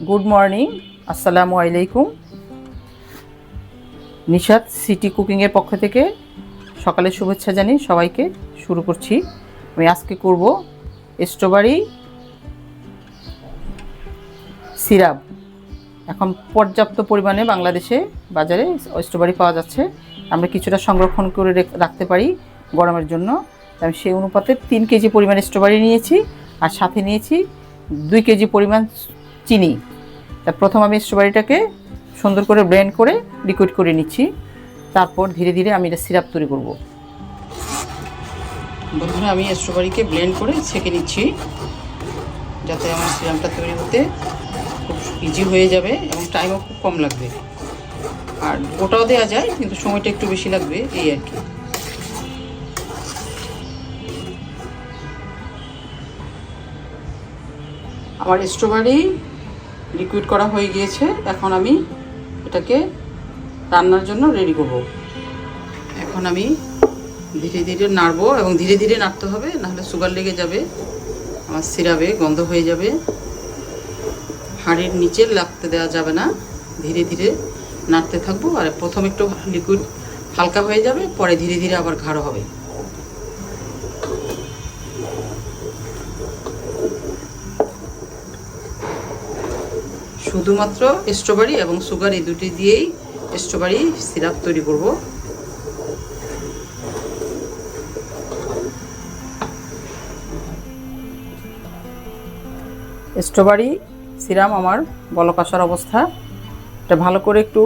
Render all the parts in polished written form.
Good morning, আসসালামু আলাইকুম। Nishat city কুকিংয়ের পক্ষ থেকে সকালের শুভেচ্ছা জানিয়ে সবাইকে শুরু করছি। আমি আজকে করব স্ট্রবেরি সিরাপ। এখন পর্যাপ্ত পরিমাণে বাংলাদেশে বাজারে স্ট্রবেরি পাওয়া যাচ্ছে। আমরা কিছুটা সংরক্ষণ করে রাখতে পারি গরমের জন্য। আমি সেই অনুপাতে 3 কেজি পরিমাণ স্ট্রবেরি নিয়েছি, আর সাথে নিয়েছি 2 কেজি পরিমাণ চিনি। তা প্রথম আমি স্ট্রবেরিটাকে সুন্দর করে ব্লেন্ড করে লিকুইড করে নিচ্ছি, তারপর ধীরে ধীরে আমি এটা সিরাপ তৈরি করব। বন্ধুরা, আমি স্ট্রবেরিকে ব্লেন্ড করে ছেঁকে নিচ্ছি, যাতে আমার সিরাপটা তৈরি হতে খুব ইজি হয়ে যাবে এবং টাইমও খুব কম লাগবে। আর গোটাও দেওয়া যায়, কিন্তু সময়টা একটু বেশি লাগবে, এই আর কি। আমার স্ট্রবেরি লিকুইড করা হয়ে গিয়েছে। এখন আমি এটাকে রান্নার জন্য রেডি করব। এখন আমি ধীরে ধীরে নাড়বো, এবং ধীরে ধীরে নাড়তে হবে, নাহলে সুগার লেগে যাবে, আমার সিরাপে গন্ধ হয়ে যাবে। হাঁড়ির নিচে লাগতে দেওয়া যাবে না, ধীরে ধীরে নাড়তে থাকবো। আর প্রথম একটু লিকুইড হালকা হয়ে যাবে, পরে ধীরে ধীরে আবার গাঢ় হবে। শুধুমাত্র স্ট্রবেরি এবং সুগার এই দুটি দিয়েই স্ট্রবেরি সিরাপ তৈরি করব। স্ট্রবেরি সিরাপ আমার বলক আসার অবস্থা। এটা ভালো করে একটু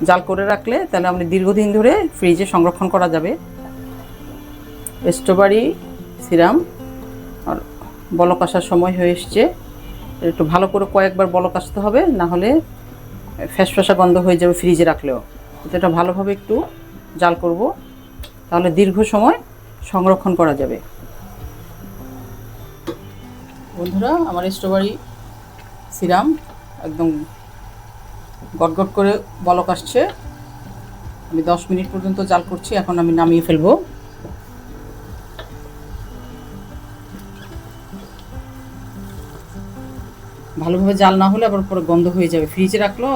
জাল করে রাখলে তাহলে আমরা দীর্ঘদিন ধরে ফ্রিজে সংরক্ষণ করা যাবে। স্ট্রবেরি সিরাপ আর বলক আসার সময় হয়ে এসছে। একটু ভালো করে কয়েকবার বলক আসতে হবে, না হলে ফ্যাসফ্যাসা গন্ধ হয়ে যাবে ফ্রিজে রাখলেও। এটা ভালোভাবে একটু জাল করব, তাহলে দীর্ঘ সময় সংরক্ষণ করা যাবে। বন্ধুরা, আমার স্ট্রবেরি সিরাপ একদম গটগট করে বলক আসছে। আমি 10 মিনিট পর্যন্ত জাল করছি। এখন আমি নামিয়ে ফেলবো। ভালোভাবে জাল না হলে আবার পরে গন্ধ হয়ে যাবে, ফ্রিজে রাখলেও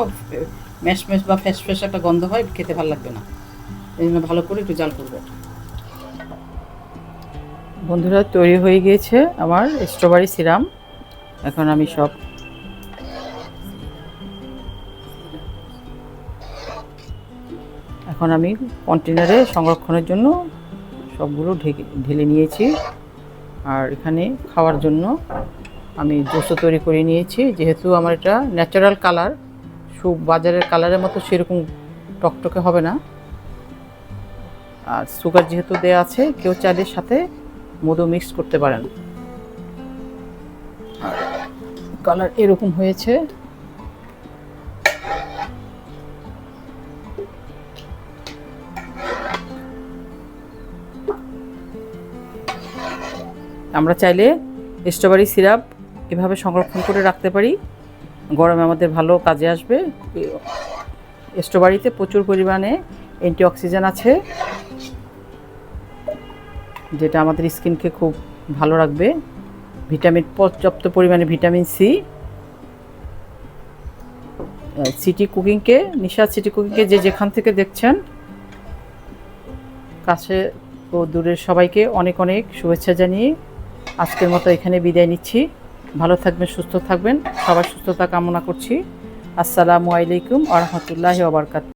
ম্যাশ ম্যাশ বা ফ্যাস ফ্যাস একটা গন্ধ হয়, খেতে ভালো লাগবে না। এই জন্য ভালো করে একটু জাল করব। বন্ধুরা, তৈরি হয়ে গিয়েছে আমার স্ট্রবেরি সিরাপ। এখন আমি কন্টেনারে সংরক্ষণের জন্য সবগুলো ঢেলে নিয়েছি। আর এখানে খাওয়ার জন্য আমি জুসও তৈরি করে নিয়েছি। যেহেতু আমার এটা ন্যাচারাল কালার, বাজারের কালারের মতো সেরকম টকটকে হবে না। আর সুগার যেহেতু দেওয়া আছে, কেউ চাইলে সাথে মধু মিক্স করতে পারেন। আর কালার এরকম হয়েছে। আমরা চাইলে স্ট্রবেরি সিরাপ এভাবে সংরক্ষণ করে রাখতে পারি, গরমে আমাদের ভালো কাজে আসবে। স্ট্রবেরিতে প্রচুর পরিমাণে অ্যান্টিঅক্সিডেন্ট আছে, যেটা আমাদের স্কিনকে খুব ভালো রাখবে। পর্যাপ্ত পরিমাণে ভিটামিন সি। নিশাত সিটি কুকিংকে যে যেখান থেকে দেখছেন, কাছে ও দূরের সবাইকে অনেক অনেক শুভেচ্ছা জানিয়ে আজকের মতো এখানে বিদায় নিচ্ছি। ভালো থাকবেন, সুস্থ থাকবেন, সবার সুস্থতা কামনা করছি। আসসালামু আলাইকুম ওয়া রাহমাতুল্লাহি ওয়া বারাকাতুহু।